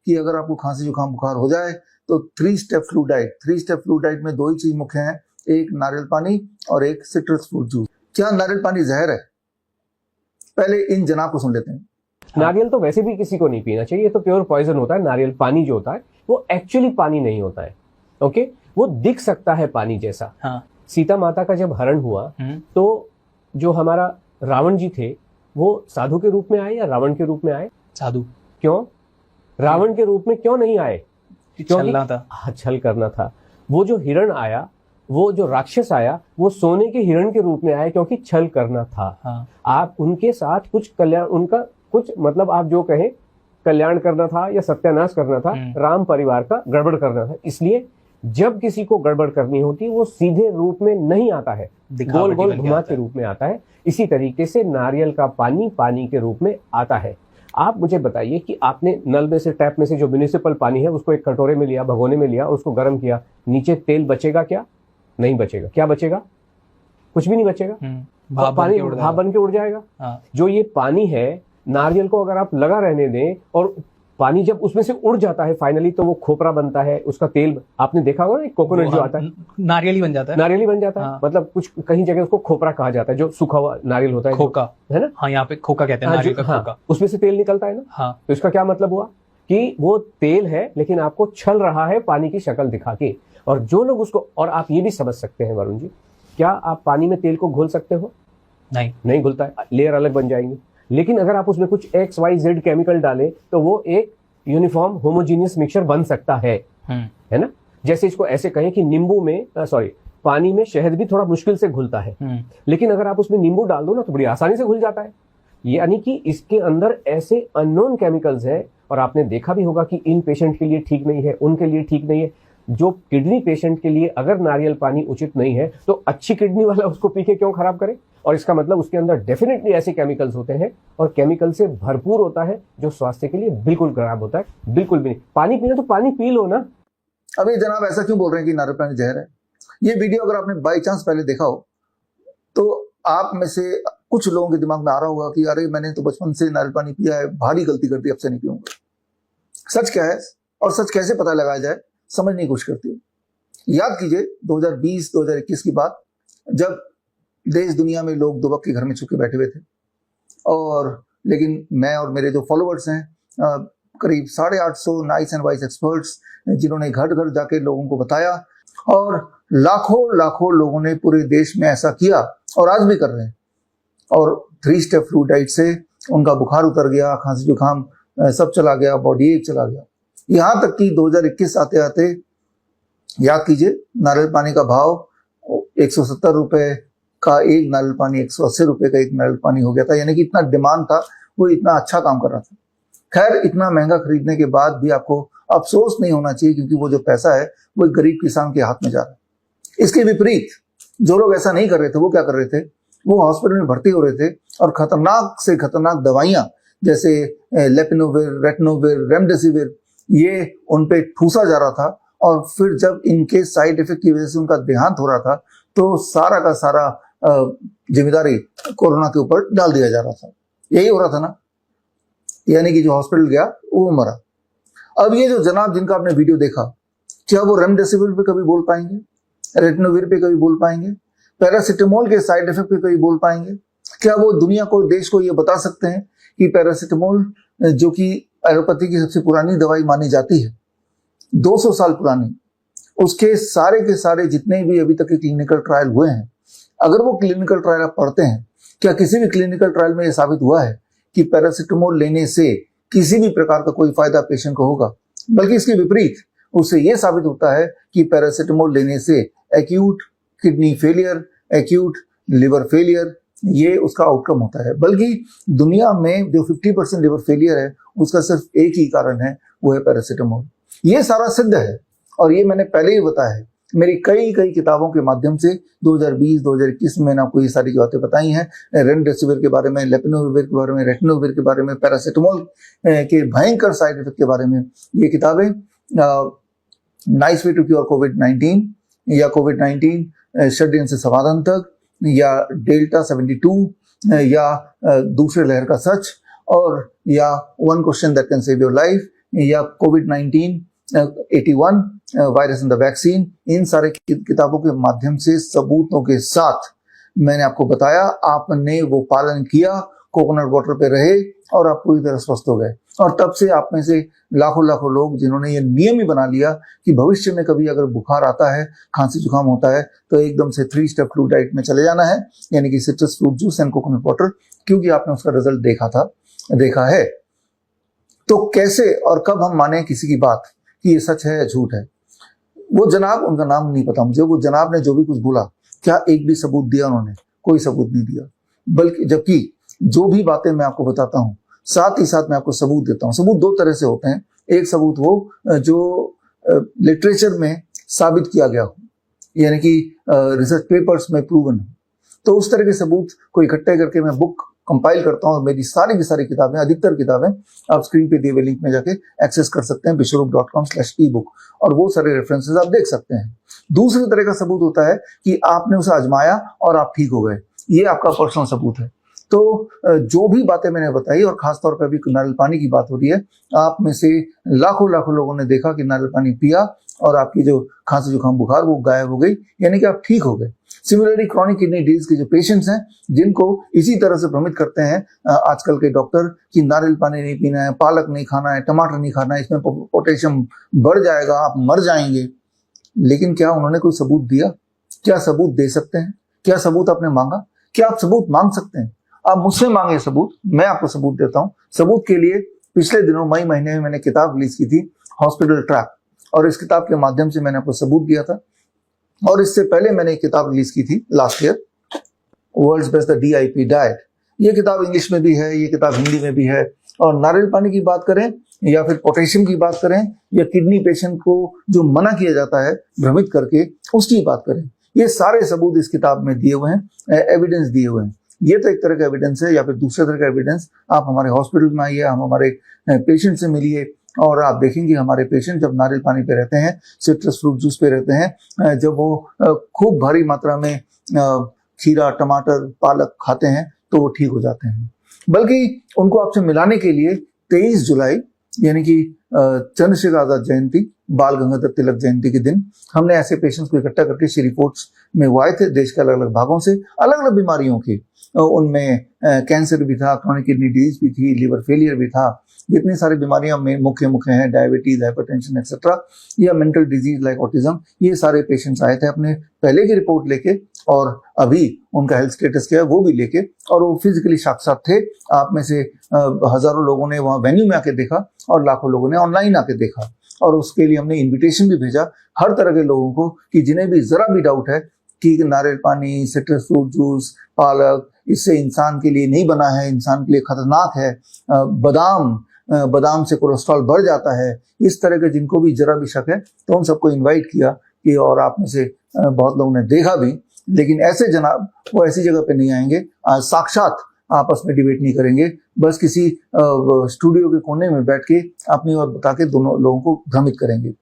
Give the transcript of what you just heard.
कि अगर आपको खांसी जुकाम बुखार हो जाए तो 3 step flu diet. 3 step flu diet में 2 ही चीज मुख्य हैं, एक नारियल पानी और एक सिट्रस फ्रूट जूस। क्या नारियल पानी जहर है? पहले इन जनाब को सुन लेते हैं। नारियल तो वैसे भी किसी को नहीं पीना चाहिए, ये तो प्योर पॉइजन होता है। नारियल पानी जो होता है वो एक्चुअली पानी नहीं होता है, ओके। वो दिख सकता है पानी जैसा। हाँ। सीता माता का जब हरण हुआ तो जो हमारा रावण जी थे वो साधु के रूप में आए या रावण के रूप में आए? साधु। क्यों? रावण के रूप में क्यों नहीं आए? छलना था। छल करना था। वो जो हिरण आया, वो जो राक्षस आया, वो सोने के हिरण के रूप में आया क्योंकि छल करना था। हाँ। आप उनके साथ कुछ कल्याण, उनका कुछ मतलब आप जो कहें कल्याण करना था या सत्यानाश करना था, राम परिवार का गड़बड़ करना था। इसलिए जब किसी को गड़बड़ करनी होती है वो सीधे रूप में नहीं आता है, गोल गोल घुमा के रूप में आता है। इसी तरीके से नारियल का पानी पानी के रूप में आता है। आप मुझे बताइए कि आपने नल में से, टैप में से जो म्युनिसिपल पानी है उसको एक कटोरे में लिया, भगोने में लिया, उसको गर्म किया, नीचे तेल बचेगा क्या? नहीं बचेगा। क्या बचेगा? कुछ भी नहीं बचेगा। पानी भाप बन के उड़ जाएगा। हाँ। जो ये पानी है, नारियल को अगर आप लगा रहने दें और पानी जब उसमें से उड़ जाता है फाइनली तो वो खोपरा बनता है, उसका तेल आपने देखा होगा ना, कोकोनट जो आता है नारियल ही बन जाता है। नारियल ही बन जाता है। हाँ। मतलब कुछ कहीं जगह उसको खोपरा कहा जाता है, जो सूखा हुआ नारियल होता है, खोका है ना। हाँ, यहाँ पे खोका कहते हैं, नारियल का खोका। उसमें से तेल निकलता है ना। हाँ। तो इसका क्या मतलब हुआ कि वो तेल है लेकिन आपको छल रहा है पानी की शक्ल दिखा के। और जो लोग उसको, और आप ये भी समझ सकते हैं वरुण जी, क्या आप पानी में तेल को घोल सकते हो? नहीं घुलता है, लेयर अलग बन जाएंगे। लेकिन अगर आप उसमें कुछ XYZ केमिकल डालें तो वो एक यूनिफॉर्म होमोजीनियस मिक्सचर बन सकता है ना। जैसे इसको ऐसे कहें कि नींबू में पानी में शहद भी थोड़ा मुश्किल से घुलता है, लेकिन अगर आप उसमें नींबू डाल दो ना तो बड़ी आसानी से घुल जाता है। यानी कि इसके अंदर ऐसे अननोन केमिकल्स हैं, और आपने देखा भी होगा कि इन पेशेंट के लिए ठीक नहीं है, उनके लिए ठीक नहीं है। जो किडनी पेशेंट के लिए अगर नारियल पानी उचित नहीं है तो अच्छी किडनी वाला उसको पी के क्यों खराब करे? और इसका मतलब उसके अंदर डेफिनेटली ऐसे केमिकल्स होते हैं और केमिकल से भरपूर होता है जो स्वास्थ्य के लिए बिल्कुल खराब होता है। बिल्कुल भी नहीं। पानी पीना तो पानी पी लो ना। अभी जनाब ऐसा क्यों बोल रहे हैं कि नारियल पानी जहर है? ये वीडियो अगर आपने बाई चांस पहले देखा हो तो आप में से कुछ लोगों के दिमाग में आ रहा होगा कि अरे मैंने तो बचपन से नारियल पानी पिया है, भारी गलती कर दी, अब से नहीं पीऊंगा। सच क्या है और सच कैसे पता लगाया जाए, समझने की कोशिश करती है। याद कीजिए 2020-2021 की बात, जब देश दुनिया में लोग दुबक के घर में छुपके बैठे हुए थे, और लेकिन मैं और मेरे जो फॉलोअर्स हैं करीब 850 नाइस एंड वाइस एक्सपर्ट्स, जिन्होंने घर घर जाके लोगों को बताया, और लाखों लाखों लोगों ने पूरे देश में ऐसा किया और आज भी कर रहे हैं। और 3 स्टेप फ्लू डाइट से उनका बुखार उतर गया, खांसी जुकाम सब चला गया, बॉडी एक चला गया। यहाँ तक कि 2021 आते आते याद कीजिए नारियल पानी का भाव 170 रुपए का एक नारियल पानी 180 रुपए का एक नारियल पानी हो गया था। यानी कि इतना डिमांड था, वो इतना अच्छा काम कर रहा था। खैर, इतना महंगा खरीदने के बाद भी आपको अफसोस नहीं होना चाहिए, क्योंकि वो जो पैसा है वो एक गरीब किसान के हाथ में जा रहा है। इसके विपरीत जो लोग ऐसा नहीं कर रहे थे वो क्या कर रहे थे? वो हॉस्पिटल में भर्ती हो रहे थे और खतरनाक से खतरनाक दवाइयां जैसे लेपिनोविर, रेटनोविर, रेमडेसिविर, ये उन पे ठूसा जा रहा था। और फिर जब इनके साइड इफेक्ट की वजह से उनका देहांत हो रहा था तो सारा का सारा जिम्मेदारी कोरोना के ऊपर डाल दिया जा रहा था। यही हो रहा था ना, यानी कि जो हॉस्पिटल गया वो मरा। अब ये जो जनाब जिनका आपने वीडियो देखा, क्या वो रेमडेसिविर पे कभी बोल पाएंगे? रेटनोविर पे कभी बोल पाएंगे? पैरासिटामोल के साइड इफेक्ट पे कभी बोल पाएंगे? क्या वो दुनिया को, देश को ये बता सकते हैं कि पैरासिटामोल, जो कि एलोपैथी की सबसे पुरानी दवाई मानी जाती है, 200 साल पुरानी, उसके सारे के सारे जितने भी अभी तक के क्लिनिकल ट्रायल हुए हैं, अगर वो क्लिनिकल ट्रायल आप पढ़ते हैं, क्या किसी भी क्लिनिकल ट्रायल में ये साबित हुआ है कि पैरासिटामोल लेने से किसी भी प्रकार का कोई फायदा पेशेंट को होगा? बल्कि इसके विपरीत उससे ये साबित होता है कि पैरासिटामोल लेने से acute kidney failure, acute liver failure, ये उसका आउटकम होता है। बल्कि दुनिया में जो 50% लिवर फेलियर है उसका सिर्फ एक ही कारण है, वो है पैरासिटामोल। ये सारा सिद्ध है और ये मैंने पहले ही बताया है मेरी कई किताबों के माध्यम से। 2020-2021 में मैंने आपको ये सारी बातें बताई हैं, रेमडेसिविर के बारे में, लेपिनोविर के बारे में, रेटनोविर के बारे में, पैरासिटामोल के भयंकर साइड इफेक्ट के बारे में। ये किताबें नाइस वे टू क्योर कोविड-19 या कोविड-19 षड्यंत्र से समाधान तक, या डेल्टा 72, या दूसरे लहर का सच, और या one question that can save your life, या कोविड-19, 81, वायरस एंड द वैक्सीन, इन सारे किताबों के माध्यम से सबूतों के साथ मैंने आपको बताया, आपने वो पालन किया, कोकोनट वाटर पे रहे और आप पूरी तरह स्वस्थ हो गए। और तब से आप में से लाखों लाखों लोग जिन्होंने ये नियम ही बना लिया कि भविष्य में कभी अगर बुखार आता है, खांसी जुकाम होता है, तो एकदम से 3 स्टेप फ्लू डाइट में चले जाना है, यानी कि citrus fruit juice and coconut water, क्योंकि आपने उसका रिजल्ट देखा है। तो कैसे और कब हम माने किसी की बात कि ये सच है या झूठ है? वो जनाब, उनका नाम नहीं पता मुझे, वो जनाब ने जो भी कुछ बोला, क्या एक भी सबूत दिया उन्होंने? कोई सबूत नहीं दिया। बल्कि जबकि जो भी बातें मैं आपको बताता हूँ, साथ ही साथ मैं आपको सबूत देता हूँ। सबूत 2 तरह से होते हैं। एक सबूत वो जो लिटरेचर में साबित किया गया हो, यानी कि रिसर्च पेपर्स में प्रूवन हो, तो उस तरह के सबूत को इकट्ठे करके मैं बुक कंपाइल करता हूँ और मेरी सारी की सारी किताबें, अधिकतर किताबें आप स्क्रीन पे दिए हुए लिंक में जाके एक्सेस कर सकते हैं, bishwarup.com/ebook, और वो सारे रेफरेंसेस आप देख सकते हैं। दूसरे तरह का सबूत होता है कि आपने उसे आजमाया और आप ठीक हो गए, ये आपका पर्सनल सबूत है। तो जो भी बातें मैंने बताई, और खासतौर पर अभी नारियल पानी की बात हो रही है, आप में से लाखों लाखों लोगों ने देखा कि नारियल पानी पिया और आपकी जो खांसी जुकाम बुखार वो गायब हो गई, यानी कि आप ठीक हो गए। सिमिलरली क्रॉनिक किडनी डिजीज के जो पेशेंट्स हैं, जिनको इसी तरह से भ्रमित करते हैं आजकल के डॉक्टर कि नारियल पानी नहीं पीना है, पालक नहीं खाना है, टमाटर नहीं खाना है, इसमें पोटेशियम बढ़ जाएगा, आप मर जाएंगे, लेकिन क्या उन्होंने कोई सबूत दिया? क्या सबूत दे सकते हैं? क्या सबूत आपने मांगा? क्या आप सबूत मांग सकते हैं? आप मुझसे मांगे सबूत, मैं आपको सबूत देता हूं। सबूत के लिए पिछले दिनों मई महीने में मैंने किताब रिलीज की थी, हॉस्पिटल ट्रैप, और इस किताब के माध्यम से मैंने आपको सबूत दिया था। और इससे पहले मैंने एक किताब रिलीज की थी last year, world's best the DIP diet. ये किताब इंग्लिश में भी है, ये किताब हिंदी में भी है। और नारियल पानी की बात करें या फिर पोटेशियम की बात करें या किडनी पेशेंट को जो मना किया जाता है भ्रमित करके, उसकी बात करें, ये सारे सबूत इस किताब में दिए हुए हैं, एविडेंस दिए हुए हैं। ये तो एक तरह का एविडेंस है। या फिर दूसरे तरह का एविडेंस, आप हमारे हॉस्पिटल में आइए, हम हमारे पेशेंट से मिलिए और आप देखेंगे हमारे पेशेंट जब नारियल पानी पे रहते हैं, सिट्रस फ्रूट जूस पे रहते हैं, जब वो खूब भारी मात्रा में खीरा, टमाटर, पालक खाते हैं, तो वो ठीक हो जाते हैं। बल्कि उनको आपसे मिलाने के लिए 23 जुलाई यानी कि चंद्रशेखर आजाद जयंती, बाल गंगाधर तिलक जयंती के दिन हमने ऐसे पेशेंट्स को इकट्ठा करके श्री रिपोर्ट्स में वो आए थे, देश के अलग अलग भागों से, अलग अलग बीमारियों के। उनमें कैंसर भी था, क्रॉनिक किडनी डिजीज भी थी, लिवर फेलियर भी था, जितनी सारी बीमारियां में मुख्य हैं, डायबिटीज, हाइपरटेंशन एक्सेट्रा, या मेंटल डिजीज लाइक ऑटिज्म, ये सारे पेशेंट्स आए थे अपने पहले की रिपोर्ट लेके, और अभी उनका हेल्थ स्टेटस क्या है वो भी लेके, और वो फिजिकली साक्षात थे। आप में से हजारों लोगों ने वहाँ वेन्यू में आके देखा और लाखों लोगों ने ऑनलाइन आके देखा, और उसके लिए हमने इन्विटेशन भी भेजा हर तरह के लोगों को कि जिन्हें भी जरा भी डाउट है कि नारियल पानी, सिट्रस फ्रूट जूस, पालक इससे इंसान के लिए नहीं बना है, इंसान के लिए खतरनाक है, बादाम से कोलेस्ट्रॉल बढ़ जाता है, इस तरह के जिनको भी जरा भी शक है, तो उन सबको इन्वाइट किया कि, और आप में से बहुत लोगों ने देखा भी, लेकिन ऐसे जनाब वो ऐसी जगह पे नहीं आएंगे, साक्षात आपस में डिबेट नहीं करेंगे, बस किसी स्टूडियो के कोने में बैठ के अपनी और बता के दोनों लोगों को भ्रमित करेंगे।